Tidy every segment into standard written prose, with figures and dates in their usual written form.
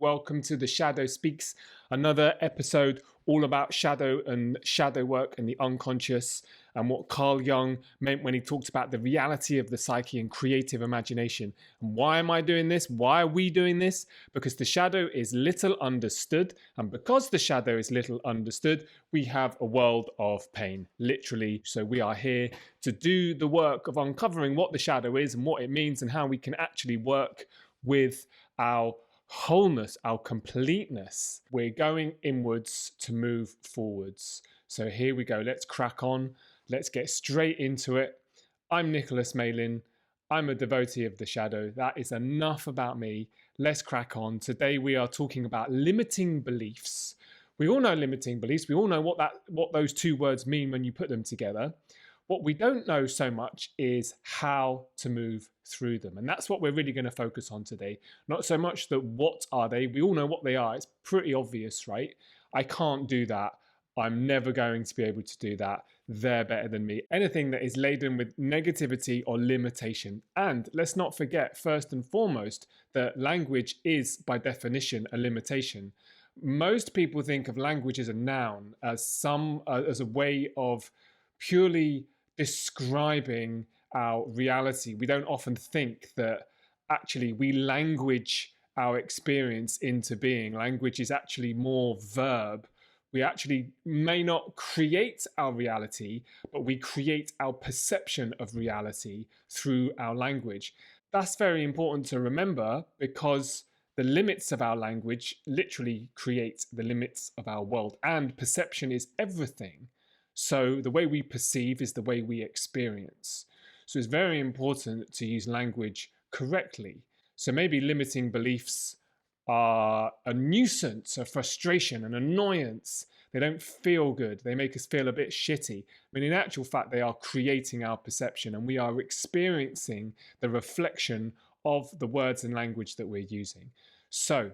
Welcome to The Shadow Speaks, another episode all about shadow and shadow work and the unconscious and what Carl Jung meant when he talked about the reality of the psyche and creative imagination. And why am I doing this? Why are we doing this? Because the shadow is little understood. And because the shadow is little understood, we have a world of pain, literally. So we are here to do the work of uncovering what the shadow is and what it means and how we can actually work with our wholeness, our completeness. We're going inwards to move forwards. So here we go. Let's crack on. Let's get straight into it. I'm Nicholas Malin. I'm a devotee of the shadow. That is enough about me. Let's crack on. Today we are talking about limiting beliefs. We all know limiting beliefs. We all know what those two words mean when you put them together. What we don't know so much is how to move through them. And that's what we're really going to focus on today. Not so much that what are they? We all know what they are. It's pretty obvious, right? I can't do that. I'm never going to be able to do that. They're better than me. Anything that is laden with negativity or limitation. And let's not forget, first and foremost, that language is by definition a limitation. Most people think of language as a noun, as a way of purely describing our reality. We don't often think that actually we language our experience into being. Language is actually more verb. We actually may not create our reality, but we create our perception of reality through our language. That's very important to remember because the limits of our language literally create the limits of our world, and perception is everything. So the way we perceive is the way we experience. So it's very important to use language correctly. So maybe limiting beliefs are a nuisance, a frustration, an annoyance. They don't feel good. They make us feel a bit shitty. But in actual fact, they are creating our perception, and we are experiencing the reflection of the words and language that we're using. So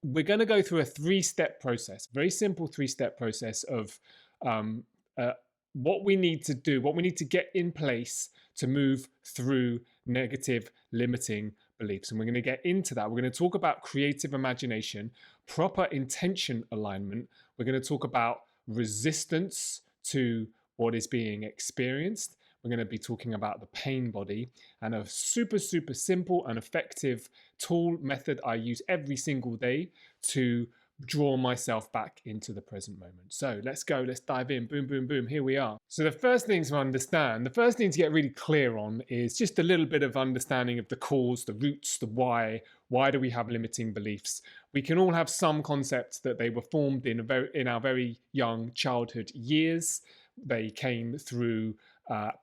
we're going to go through a three-step process, very simple three-step process of um, uh, what we need to do, what we need to get in place to move through negative limiting beliefs. And we're going to get into that. We're going to talk about creative imagination, proper intention alignment. We're going to talk about resistance to what is being experienced. We're going to be talking about the pain body, and a super, super simple and effective tool method I use every single day to draw myself back into the present moment. So let's go, let's dive in. Boom, boom, boom. Here we are. So the first thing to understand, the first thing to get really clear on is just a little bit of understanding of the cause, the roots, the why. Why do we have limiting beliefs? We can all have some concepts that they were formed in our very young childhood years. They came through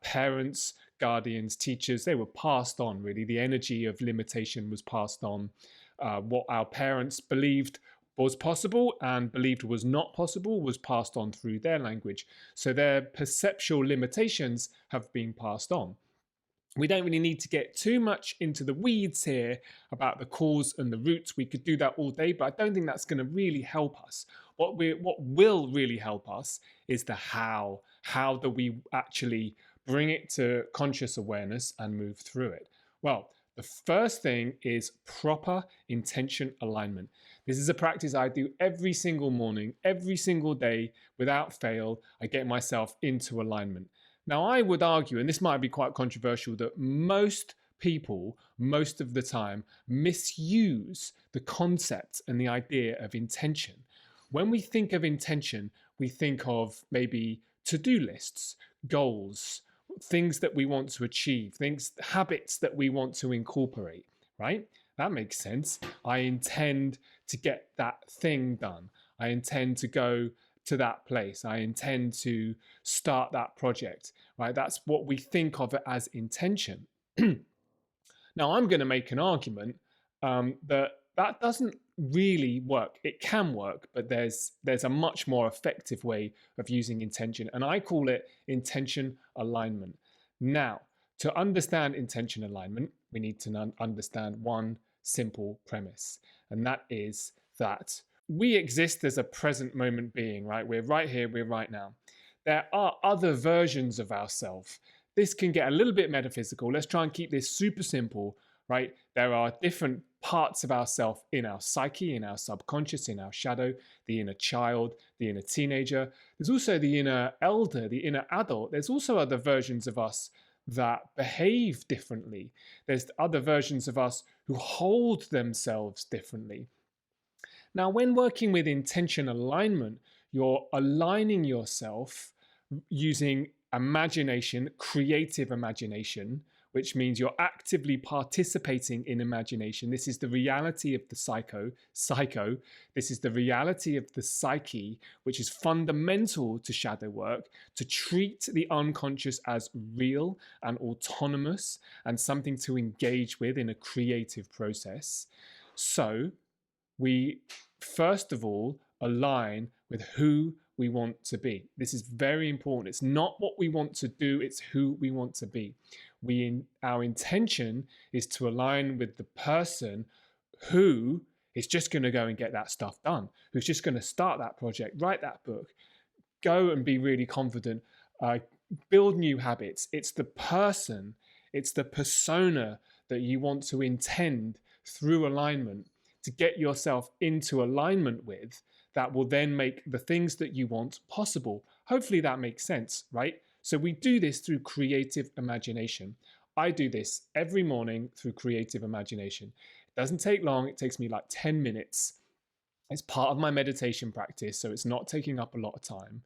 parents, guardians, teachers. They were passed on, really. The energy of limitation was passed on. What our parents believed was possible and believed was not possible was passed on through their language. So their perceptual limitations have been passed on. We don't really need to get too much into the weeds here about the cause and the roots. We could do that all day, but I don't think that's going to really help us. What will really help us is the how. How do we actually bring it to conscious awareness and move through it? Well, the first thing is proper intention alignment. This is a practice I do every single morning, every single day, without fail. I get myself into alignment. Now, I would argue, and this might be quite controversial, that most people, most of the time, misuse the concept and the idea of intention. When we think of intention, we think of maybe to-do lists, goals, things that we want to achieve, habits that we want to incorporate, right? That makes sense. I intend to get that thing done. I intend to go to that place. I intend to start that project, right? That's what we think of it as intention. Now, I'm going to make an argument that doesn't really work. It can work, but there's a much more effective way of using intention, and I call it intention alignment. Now, to understand intention alignment, we need to understand one simple premise, and that is that we exist as a present moment being, right? We're right here, we're right now. There are other versions of ourselves. This can get a little bit metaphysical. Let's try and keep this super simple. right? There are different parts of ourself in our psyche, in our subconscious, in our shadow, the inner child, the inner teenager. There's also the inner elder, the inner adult. There's also other versions of us that behave differently. There's other versions of us who hold themselves differently. Now, when working with intention alignment, you're aligning yourself using imagination, creative imagination, which means you're actively participating in imagination. This is the reality of the psycho. This is the reality of the psyche, which is fundamental to shadow work, to treat the unconscious as real and autonomous and something to engage with in a creative process. So we first of all align with who we want to be. This is very important. It's not what we want to do, it's who we want to be. Our intention is to align with the person who is just going to go and get that stuff done, who's just going to start that project, write that book, go and be really confident, build new habits. It's the person, it's the persona that you want to intend through alignment to get yourself into alignment with, that will then make the things that you want possible. Hopefully that makes sense, right? So we do this through creative imagination. I do this every morning through creative imagination. It doesn't take long. It takes me like 10 minutes. It's part of my meditation practice, so it's not taking up a lot of time.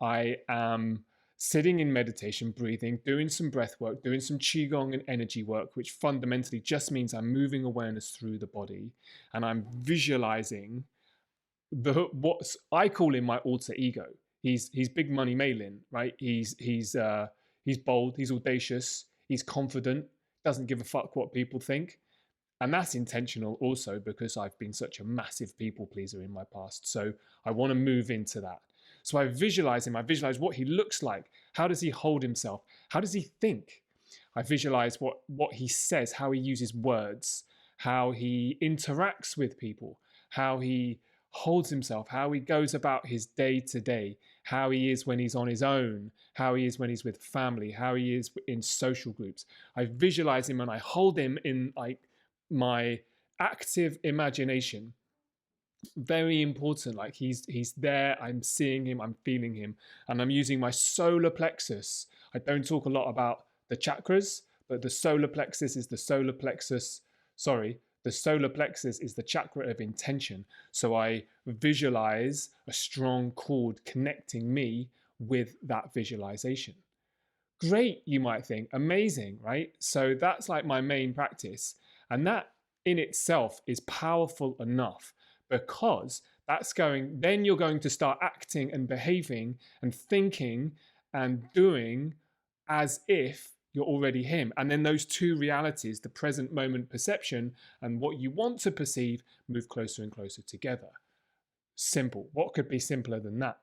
I am sitting in meditation, breathing, doing some breath work, doing some qigong and energy work, which fundamentally just means I'm moving awareness through the body, and I'm visualizing what I call him my alter ego. He's Big Money Malin, right? He's bold, he's audacious, he's confident, doesn't give a fuck what people think. And that's intentional also, because I've been such a massive people pleaser in my past. So I want to move into that. So I visualize him. I visualize what he looks like. How does he hold himself? How does he think? I visualize what he says, how he uses words, how he interacts with people, how he holds himself, how he goes about his day to day, how he is when he's on his own, how he is when he's with family, how he is in social groups. I visualize him and I hold him in like my active imagination. Very important. Like he's there, I'm seeing him, I'm feeling him, and I'm using my solar plexus. I don't talk a lot about the chakras, but the solar plexus is the solar plexus. The solar plexus is the chakra of intention. So I visualize a strong cord connecting me with that visualization. Great, you might think. Amazing, right? So that's like my main practice. And that in itself is powerful enough, because then you're going to start acting and behaving and thinking and doing as if you're already him. And then those two realities, the present moment perception and what you want to perceive, move closer and closer together. Simple. What could be simpler than that?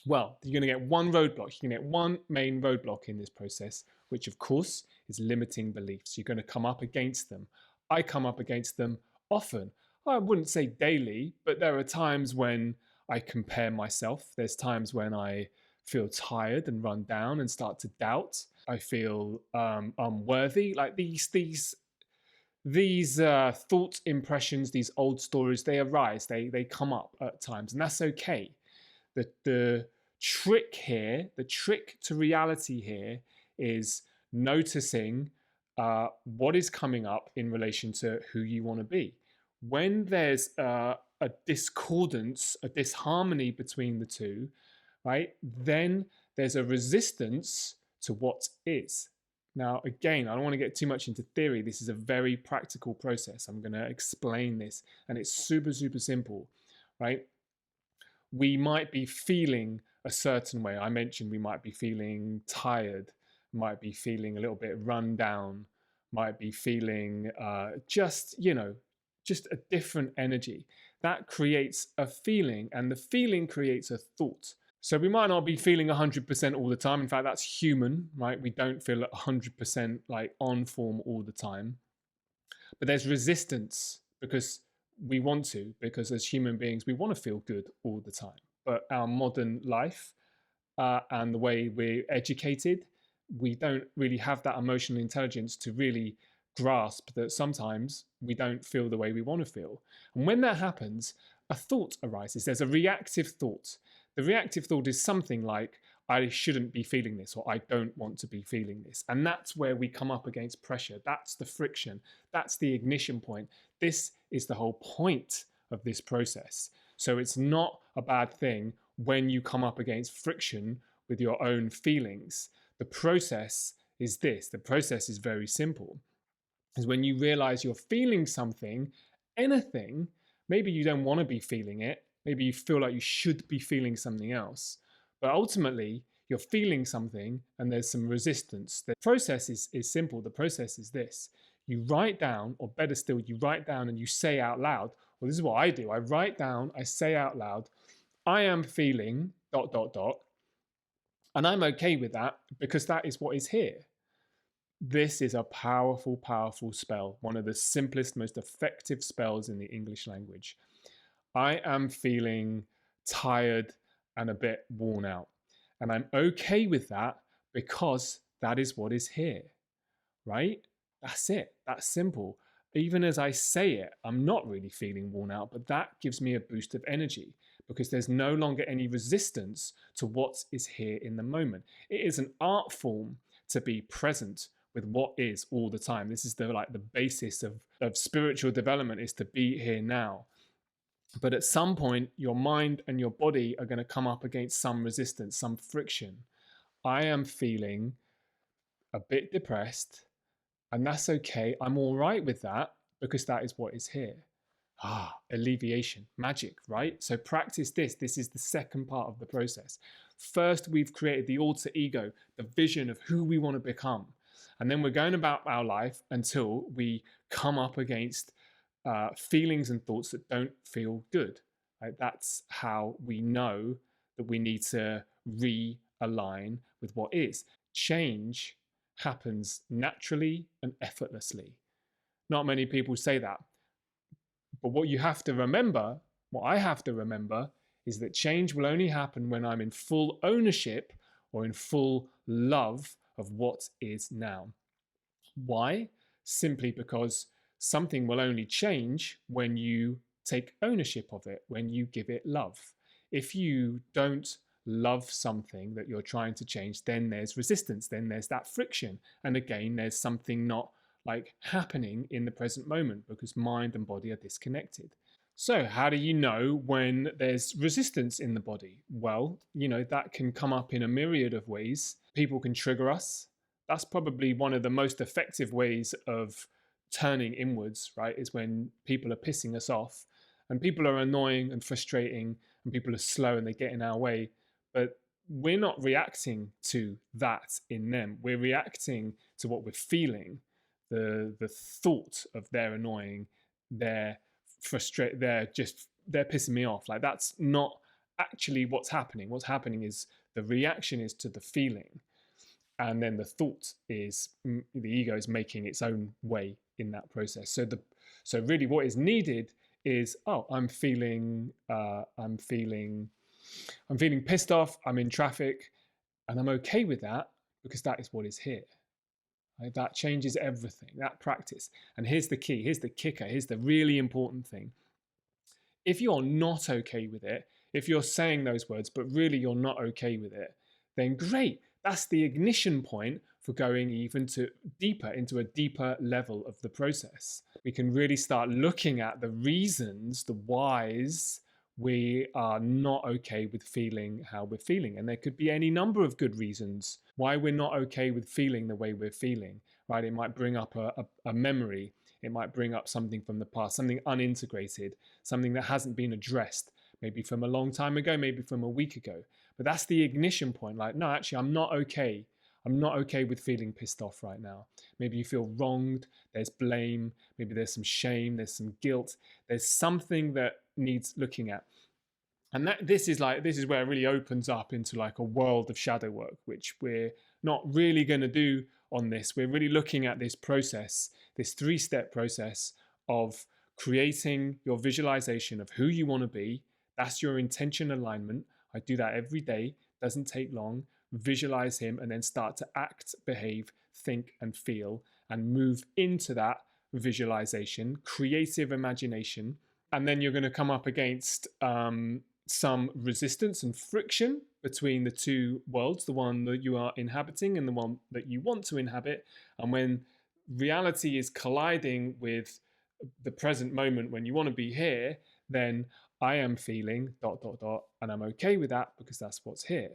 Well, you're going to get one roadblock. You're going to get one main roadblock in this process, which of course is limiting beliefs. You're going to come up against them. I come up against them often. I wouldn't say daily, but there are times when I compare myself. There's times when I feel tired and run down and start to doubt. I feel unworthy. Like these thought impressions, these old stories, they arise. They come up at times, and that's okay. The trick here, the trick to reality here, is noticing what is coming up in relation to who you want to be. When there's a discordance, a disharmony between the two, right, then there's a resistance to what is. Now, again, I don't want to get too much into theory. This is a very practical process. I'm going to explain this, and it's super, super simple, right? We might be feeling a certain way. I mentioned we might be feeling tired, might be feeling a little bit run down, might be feeling just a different energy. That creates a feeling, and the feeling creates a thought. So we might not be feeling 100% all the time. In fact, that's human, right? We don't feel 100% like on form all the time. But there's resistance because as human beings, we want to feel good all the time. But our modern life and the way we're educated, we don't really have that emotional intelligence to really grasp that sometimes we don't feel the way we want to feel. And when that happens, a thought arises. There's a reactive thought. The reactive thought is something like, I shouldn't be feeling this, or I don't want to be feeling this. And that's where we come up against pressure. That's the friction. That's the ignition point. This is the whole point of this process. So it's not a bad thing when you come up against friction with your own feelings. The process is this. The process is very simple. Is when you realize you're feeling something, anything, maybe you don't want to be feeling it. Maybe you feel like you should be feeling something else. But ultimately, you're feeling something and there's some resistance. The process is simple. The process is this. You write down, or better still, you write down and you say out loud. Well, this is what I do. I write down, I say out loud, I am feeling ... And I'm okay with that because that is what is here. This is a powerful, powerful spell. One of the simplest, most effective spells in the English language. I am feeling tired and a bit worn out. And I'm okay with that because that is what is here, right? That's it. That's simple. Even as I say it, I'm not really feeling worn out, but that gives me a boost of energy because there's no longer any resistance to what is here in the moment. It is an art form to be present with what is all the time. This is the basis of spiritual development, is to be here now. But at some point, your mind and your body are going to come up against some resistance, some friction. I am feeling a bit depressed, and that's okay. I'm all right with that because that is what is here. Alleviation, magic, right? So practice this. This is the second part of the process. First, we've created the alter ego, the vision of who we want to become. And then we're going about our life until we come up against feelings and thoughts that don't feel good. Right? That's how we know that we need to realign with what is. Change happens naturally and effortlessly. Not many people say that. But what you have to remember, what I have to remember, is that change will only happen when I'm in full ownership or in full love of what is now. Why? Simply because something will only change when you take ownership of it, when you give it love. If you don't love something that you're trying to change, then there's resistance, then there's that friction. And again, there's something not happening in the present moment because mind and body are disconnected. So how do you know when there's resistance in the body? Well, that can come up in a myriad of ways. People can trigger us. That's probably one of the most effective ways of turning inwards, right? Is when people are pissing us off and people are annoying and frustrating and people are slow and they get in our way. But we're not reacting to that in them. We're reacting to what we're feeling. The thought of they're annoying, they're frustrated, they're pissing me off. That's not actually what's happening. What's happening is the reaction is to the feeling, and then the thought is the ego is making its own way in that process. So really what is needed is, I'm feeling pissed off, I'm in traffic, and I'm okay with that because that is what is here. Right? That changes everything, that practice. And here's the key, here's the kicker, here's the really important thing. If you're not okay with it, if you're saying those words, but really you're not okay with it, then great. That's the ignition point for going even deeper into a deeper level of the process. We can really start looking at the reasons, the whys we are not okay with feeling how we're feeling. And there could be any number of good reasons why we're not okay with feeling the way we're feeling, right? It might bring up a memory. It might bring up something from the past, something unintegrated, something that hasn't been addressed, maybe from a long time ago, maybe from a week ago. But that's the ignition point. No, actually, I'm not okay. I'm not okay with feeling pissed off right now. Maybe you feel wronged. There's blame. Maybe there's some shame. There's some guilt. There's something that needs looking at. And this is where it really opens up into a world of shadow work, which we're not really going to do on this. We're really looking at this process, this 3-step process of creating your visualization of who you want to be. That's your intention alignment. I do that every day. Doesn't take long. Visualize him and then start to act, behave, think, and feel. and move into that visualization, creative imagination. And then you're going to come up against some resistance and friction between the two worlds, the one that you are inhabiting and the one that you want to inhabit. And when reality is colliding with the present moment, when you want to be here, then I am feeling ... and I'm okay with that because that's what's here.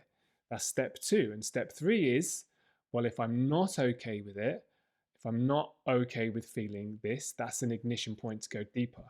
That's step 2. And step 3 is, well, if I'm not okay with it, if I'm not okay with feeling this, that's an ignition point to go deeper.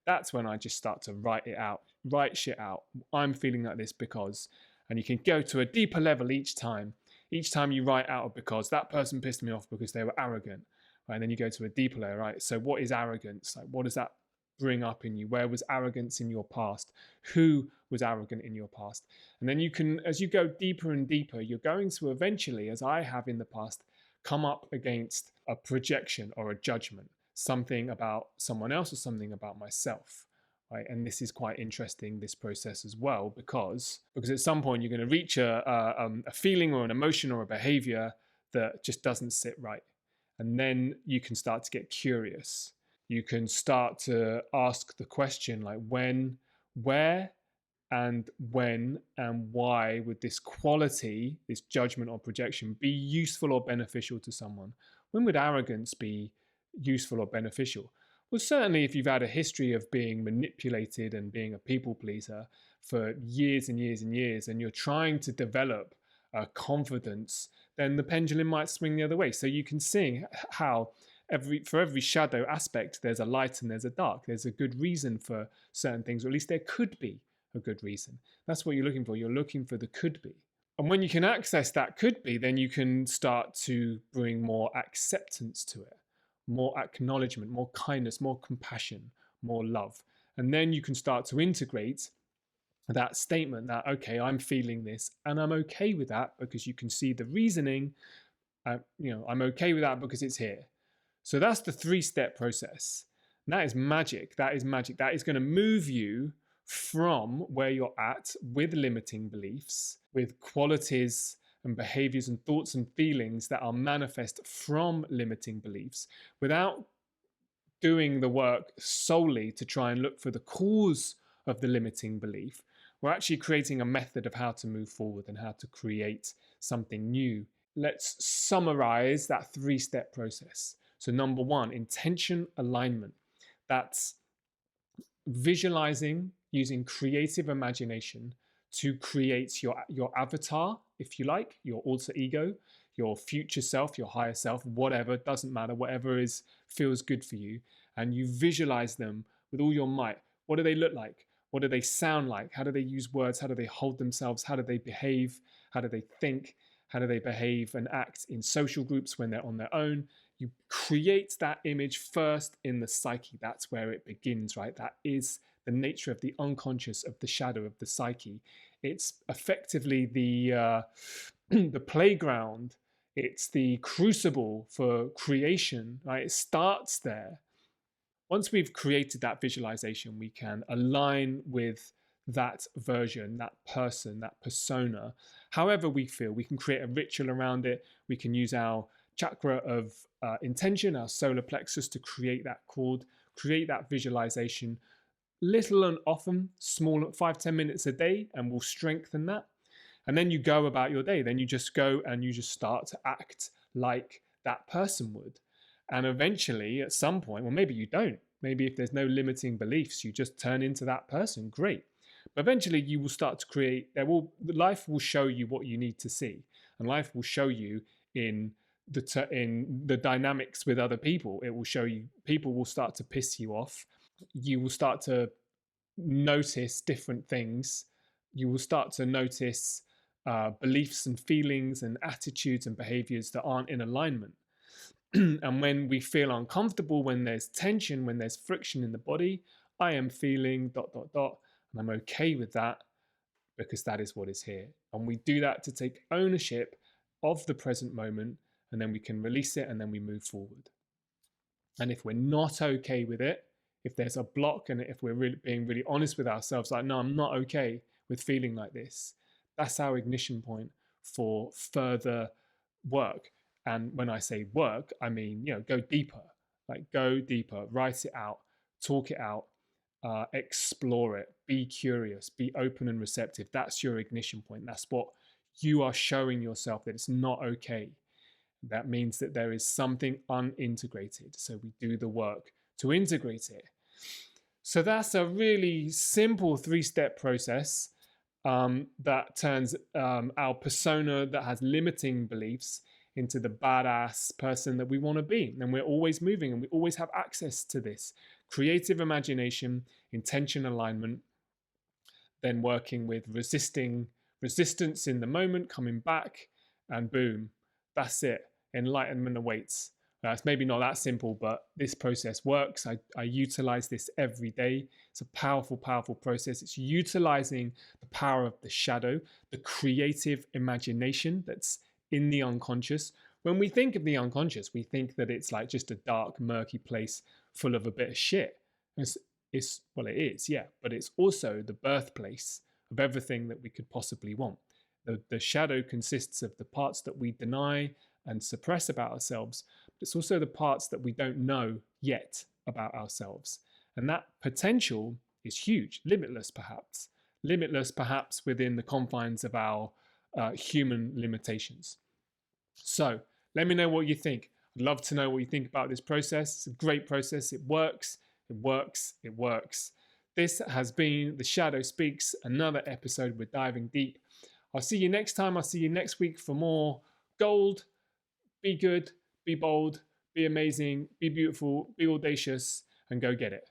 That's when I just start to write it out, write shit out. I'm feeling like this because, and you can go to a deeper level each time. Each time you write out because that person pissed me off because they were arrogant, right? And then you go to a deeper layer, right? So what is arrogance? Like, what does that bring up in you? Where was arrogance in your past? Who was arrogant in your past? And then you can, as you go deeper and deeper, you're going to eventually, as I have in the past, come up against a projection or a judgment, something about someone else or something about myself, right? And this is quite interesting, this process as well, because at some point you're going to reach a feeling or an emotion or a behavior that just doesn't sit right. And then you can start to get curious. You can start to ask the question, like, when, where, and when and why would this quality, this judgment or projection, be useful or beneficial to someone? When would arrogance be useful or beneficial? Well, certainly if you've had a history of being manipulated and being a people pleaser for years and years and years, and you're trying to develop confidence, then the pendulum might swing the other way. So you can see how for every shadow aspect, there's a light and there's a dark. There's a good reason for certain things, or at least there could be a good reason. That's what you're looking for. You're looking for the could be. And when you can access that could be, then you can start to bring more acceptance to it, more acknowledgement, more kindness, more compassion, more love. And then you can start to integrate that statement that, okay, I'm feeling this and I'm okay with that because you can see the reasoning. I'm okay with that because it's here. So that's the 3-step process. And that is magic. That is magic. That is going to move you from where you're at with limiting beliefs, with qualities and behaviors and thoughts and feelings that are manifest from limiting beliefs, without doing the work solely to try and look for the cause of the limiting belief. We're actually creating a method of how to move forward and how to create something new. Let's summarize that 3-step process. So number 1, intention alignment. That's visualizing using creative imagination to create your avatar, if you like, your alter ego, your future self, your higher self, whatever, doesn't matter, whatever feels good for you. And you visualize them with all your might. What do they look like? What do they sound like? How do they use words? How do they hold themselves? How do they behave? How do they think? How do they behave and act in social groups when they're on their own? You create that image first in the psyche. That's where it begins, right? That is the nature of the unconscious, of the shadow of the psyche. It's effectively the playground. It's the crucible for creation, right? It starts there. Once we've created that visualization, we can align with that version, that person, that persona, however we feel. We can create a ritual around it. We can use our chakra of intention, our solar plexus, to create that chord, create that visualization, little and often, small, 5-10 minutes a day, and we'll strengthen that. And then you go about your day. Then you just go and you just start to act like that person would. And eventually, at some point, well, maybe you don't. Maybe if there's no limiting beliefs, you just turn into that person. Great. But eventually, you will start to create. Life will show you what you need to see, and life will show you in the dynamics with other people. It will show you people will start to piss you off. You will start to notice different things. You will start to notice beliefs and feelings and attitudes and behaviors that aren't in alignment. And when we feel uncomfortable, when there's tension, when there's friction in the body, I am feeling ... and I'm okay with that because that is what is here. And we do that to take ownership of the present moment, and then we can release it and then we move forward. And if we're not okay with it, if there's a block, and if we're being really honest with ourselves, like, no, I'm not okay with feeling like this, that's our ignition point for further work. And when I say work, I mean, go deeper, like go deeper, write it out, talk it out, explore it, be curious, be open and receptive. That's your ignition point. That's what you are showing yourself, that it's not okay. That means that there is something unintegrated. So we do the work to integrate it. So that's a really simple 3-step process that turns our persona that has limiting beliefs into the badass person that we want to be. And we're always moving, and we always have access to this creative imagination, intention alignment, then working with resistance in the moment, coming back, and boom, that's it. Enlightenment awaits. It's maybe not that simple, but this process works. I utilize this every day. It's a powerful, powerful process. It's utilizing the power of the shadow, the creative imagination that's in the unconscious. When we think of the unconscious, we think that it's like just a dark, murky place full of a bit of shit. Well, it is, yeah, but it's also the birthplace of everything that we could possibly want. The shadow consists of the parts that we deny and suppress about ourselves, but it's also the parts that we don't know yet about ourselves. And that potential is huge, limitless perhaps within the confines of our human limitations. So let me know what you think. I'd love to know what you think about this process. It's a great process. It works. It works. It works. This has been The Shadow Speaks, another episode. We're diving deep. I'll see you next time. I'll see you next week for more gold. Be good, be bold, be amazing, be beautiful, be audacious, and go get it.